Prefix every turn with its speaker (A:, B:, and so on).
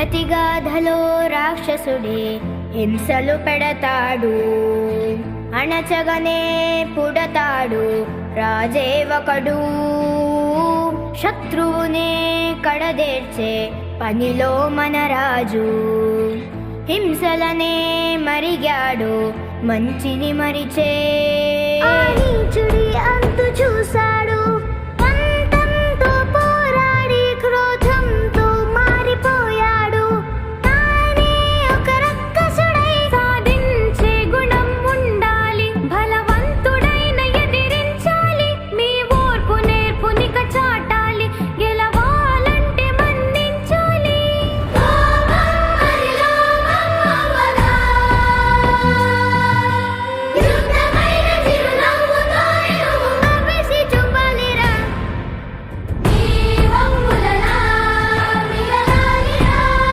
A: ప్రతిగాధలో రాక్షసుడే హింసలు పెడతాడు, అణచగనే పుడతాడు రాజే ఒకడు. శత్రువునే కడదేర్చే పనిలో మన రాజు, హింసలనే మరిగాడు మంచిని మరిచే.
B: ఆ నీచుడి అంతు చూశాడు